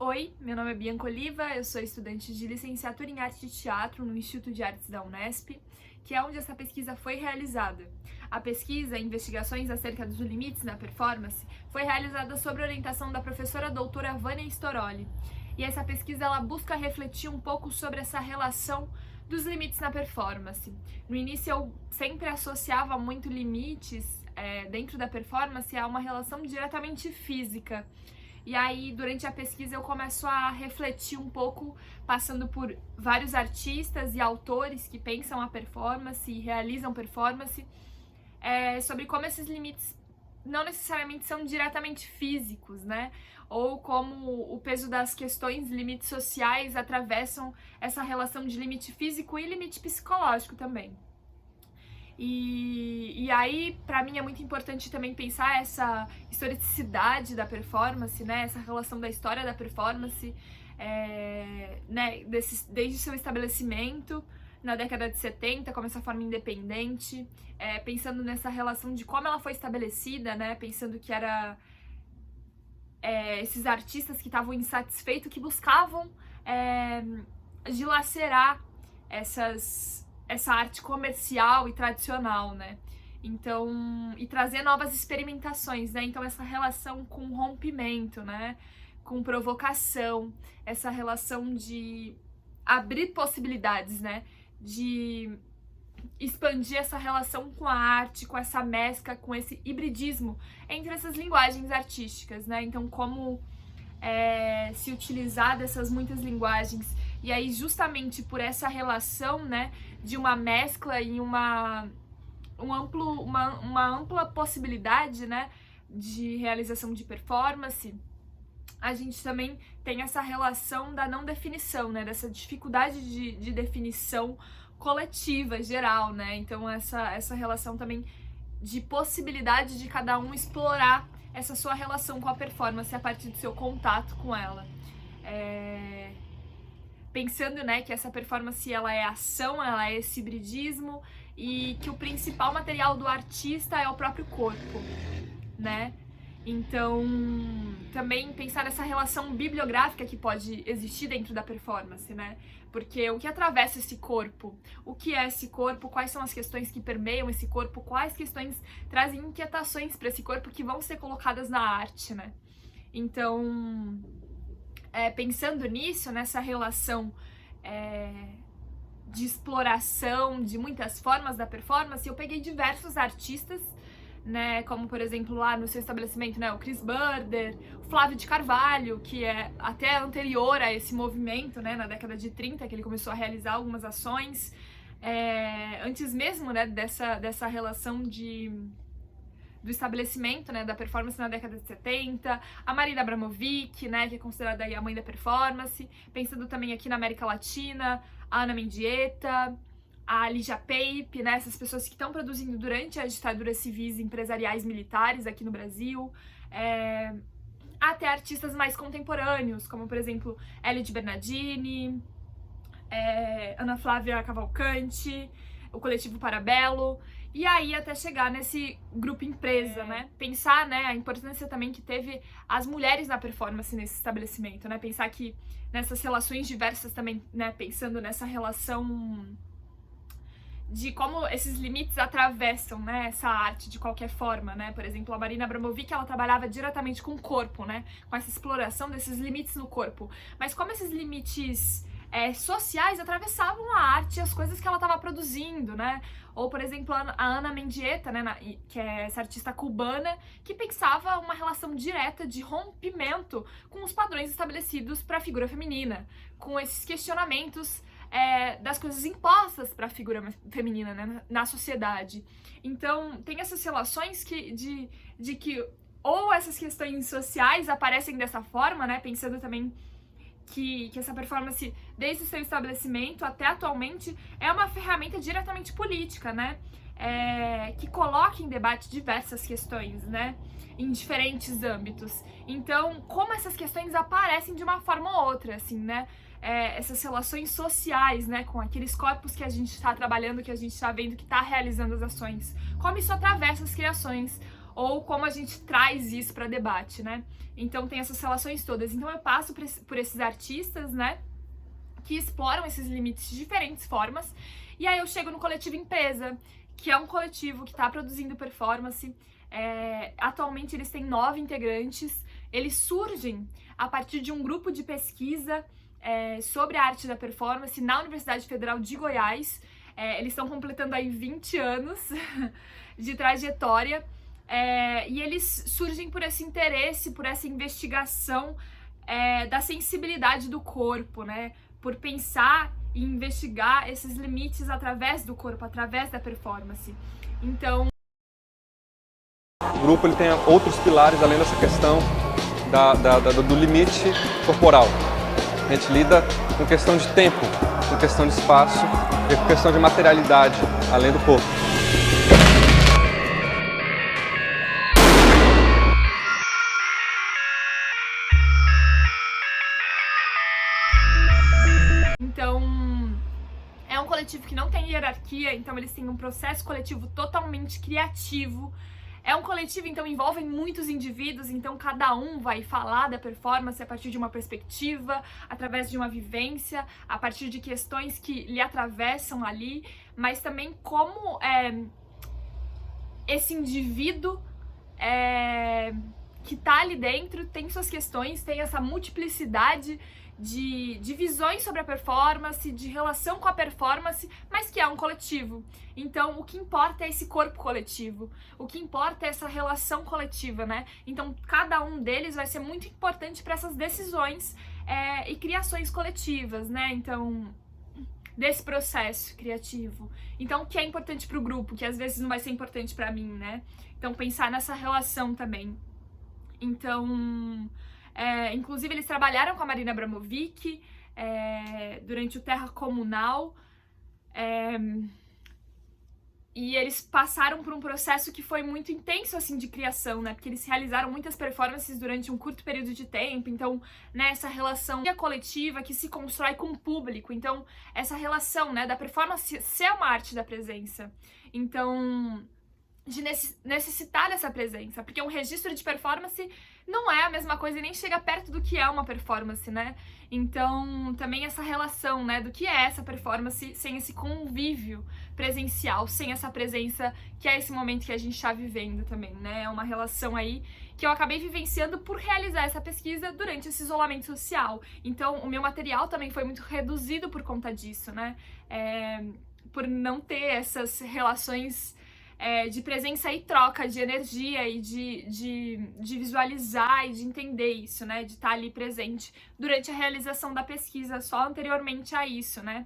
Oi, meu nome é Bianca Oliva, eu sou estudante de licenciatura em Arte de Teatro no Instituto de Artes da Unesp, que é onde essa pesquisa foi realizada. A pesquisa, Investigações acerca dos limites na performance, foi realizada sob orientação da professora doutora Vânia Storoli. E essa pesquisa ela busca refletir um pouco sobre essa relação dos limites na performance. No início eu sempre associava muito limites dentro da performance a uma relação diretamente física. E aí, durante a pesquisa, eu começo a refletir um pouco, passando por vários artistas e autores que pensam a performance e realizam performance, sobre como esses limites não necessariamente são diretamente físicos, né? Ou como o peso das questões, limites sociais, atravessam essa relação de limite físico e limite psicológico também. E aí, para mim, é muito importante também pensar essa historicidade da performance, né? Essa relação da história da performance, né? Desde seu estabelecimento na década de 70, como essa forma independente, pensando nessa relação de como ela foi estabelecida, né? Pensando que era esses artistas que estavam insatisfeitos, que buscavam dilacerar essa arte comercial e tradicional, né? Então, e trazer novas experimentações, né? Então, essa relação com rompimento, né? Com provocação, essa relação de abrir possibilidades, né? De expandir essa relação com a arte, com essa mescla, com esse hibridismo entre essas linguagens artísticas, né? Então, como se utilizar dessas muitas linguagens. E aí, justamente por essa relação, né, de uma mescla e uma ampla possibilidade, né, de realização de performance, a gente também tem essa relação da não definição, né, dessa dificuldade de definição coletiva, geral, né, então essa relação também de possibilidade de cada um explorar essa sua relação com a performance a partir do seu contato com ela. Pensando, né, que essa performance ela é ação, ela é esse hibridismo e que o principal material do artista é o próprio corpo, né? Então, também pensar nessa relação bibliográfica que pode existir dentro da performance, né? Porque o que atravessa esse corpo? O que é esse corpo? Quais são as questões que permeiam esse corpo? Quais questões trazem inquietações para esse corpo que vão ser colocadas na arte, né? Então, pensando nisso, nessa relação de exploração de muitas formas da performance, eu peguei diversos artistas, né, como por exemplo lá no seu estabelecimento, né, o Chris Burder, o Flávio de Carvalho, que é até anterior a esse movimento, né, na década de 30, que ele começou a realizar algumas ações, antes mesmo, né, dessa relação do estabelecimento, né, da performance na década de 70, a Marina Abramovic, né, que é considerada aí a mãe da performance, pensando também aqui na América Latina, a Ana Mendieta, a Lígia Pape, né, essas pessoas que estão produzindo durante as ditaduras civis, empresariais, militares aqui no Brasil, até artistas mais contemporâneos, como por exemplo, Elide Bernardini, Ana Flávia Cavalcante, o Coletivo Parabelo, e aí até chegar nesse grupo empresa, né? Pensar, né, a importância também que teve as mulheres na performance nesse estabelecimento, né? Pensar que nessas relações diversas também, né, pensando nessa relação de como esses limites atravessam, né, essa arte de qualquer forma, né? Por exemplo, a Marina Abramovic, ela trabalhava diretamente com o corpo, né? Com essa exploração desses limites no corpo. Mas como esses limites sociais atravessavam a arte e as coisas que ela estava produzindo, né? Ou, por exemplo, a Ana Mendieta, né, que é essa artista cubana, que pensava uma relação direta de rompimento com os padrões estabelecidos para a figura feminina, com esses questionamentos das coisas impostas para a figura feminina, né, na sociedade. Então, tem essas relações de que ou essas questões sociais aparecem dessa forma, né, pensando também que essa performance, desde o seu estabelecimento até atualmente, é uma ferramenta diretamente política, né? Que coloca em debate diversas questões, né? Em diferentes âmbitos. Então, como essas questões aparecem de uma forma ou outra, assim, né? Essas relações sociais, né? Com aqueles corpos que a gente está trabalhando, que a gente está vendo que está realizando as ações. Como isso atravessa as criações. ou como a gente traz isso para debate, né? Então tem essas relações todas. Então eu passo por esses artistas, né, que exploram esses limites de diferentes formas, e aí eu chego no Coletivo Empresa, que é um coletivo que está produzindo performance. Atualmente eles têm 9 integrantes. Eles surgem a partir de um grupo de pesquisa sobre a arte da performance na Universidade Federal de Goiás. Eles estão completando aí 20 anos de trajetória, e eles surgem por esse interesse, por essa investigação da sensibilidade do corpo, né? Por pensar e investigar esses limites através do corpo, através da performance. Então, o grupo ele tem outros pilares além dessa questão do limite corporal. A gente lida com questão de tempo, com questão de espaço e com questão de materialidade, além do corpo. Então, é um coletivo que não tem hierarquia, então eles têm um processo coletivo totalmente criativo. É um coletivo, então, envolve muitos indivíduos, então cada um vai falar da performance a partir de uma perspectiva, através de uma vivência, a partir de questões que lhe atravessam ali, mas também como esse indivíduo que tá ali dentro tem suas questões, tem essa multiplicidade de visões sobre a performance, de relação com a performance, mas que é um coletivo. Então, o que importa é esse corpo coletivo, o que importa é essa relação coletiva, né? Então, cada um deles vai ser muito importante para essas decisões e criações coletivas, né? Então, desse processo criativo. Então, o que é importante para o grupo, que às vezes não vai ser importante para mim, né? Então, pensar nessa relação também. Então, inclusive eles trabalharam com a Marina Abramovic durante o Terra Comunal, e eles passaram por um processo que foi muito intenso, assim, de criação, né? Porque eles realizaram muitas performances durante um curto período de tempo. Então, né, essa relação coletiva que se constrói com o público. Então, essa relação, né, da performance ser uma arte da presença. Então, de necessitar dessa presença. Porque um registro de performance não é a mesma coisa e nem chega perto do que é uma performance, né? Então, também essa relação, né, do que é essa performance sem esse convívio presencial, sem essa presença que é esse momento que a gente está vivendo também, né? É uma relação aí que eu acabei vivenciando por realizar essa pesquisa durante esse isolamento social. Então, o meu material também foi muito reduzido por conta disso, né? Por não ter essas relações de presença e troca, de energia e de visualizar e de entender isso, né? De estar ali presente durante a realização da pesquisa, só anteriormente a isso, né?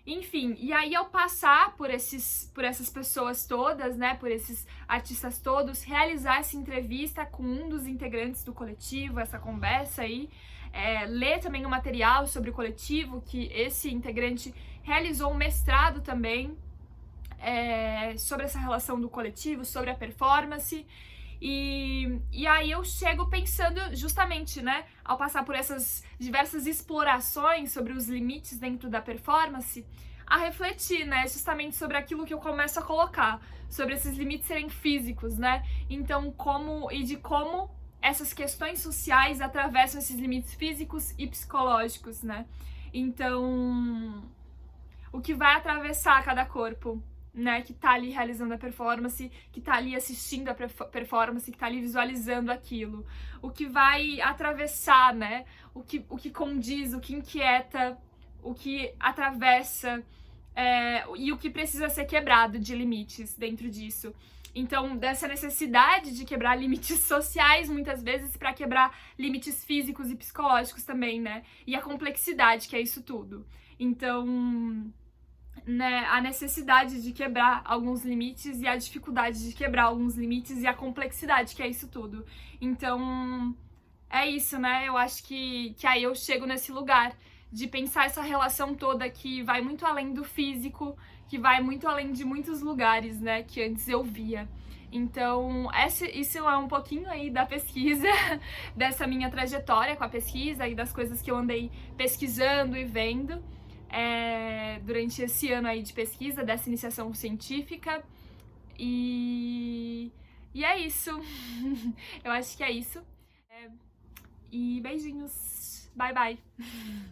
Enfim, e aí ao passar por essas pessoas todas, né? Por esses artistas todos, realizar essa entrevista com um dos integrantes do coletivo, essa conversa aí, ler também o material sobre o coletivo, que esse integrante realizou um mestrado também, sobre essa relação do coletivo, sobre a performance, e aí eu chego pensando justamente, né, ao passar por essas diversas explorações sobre os limites dentro da performance, a refletir, né, justamente sobre aquilo que eu começo a colocar, sobre esses limites serem físicos, né, então como essas questões sociais atravessam esses limites físicos e psicológicos, né, então o que vai atravessar cada corpo, né, que tá ali realizando a performance, que tá ali assistindo a performance, que tá ali visualizando aquilo. O que vai atravessar, né, o que condiz, o que inquieta, o que atravessa, e o que precisa ser quebrado de limites dentro disso. Então, dessa necessidade de quebrar limites sociais, muitas vezes, para quebrar limites físicos e psicológicos também, né, e a complexidade que é isso tudo. Então, né, a necessidade de quebrar alguns limites e a dificuldade de quebrar alguns limites e a complexidade que é isso tudo. Então, é isso, né? Eu acho que aí eu chego nesse lugar de pensar essa relação toda que vai muito além do físico, que vai muito além de muitos lugares, né, que antes eu via. Então, isso é um pouquinho aí da pesquisa, dessa minha trajetória com a pesquisa e das coisas que eu andei pesquisando e vendo durante esse ano aí de pesquisa, dessa iniciação científica. E é isso. Eu acho que é isso. E beijinhos. Bye, bye.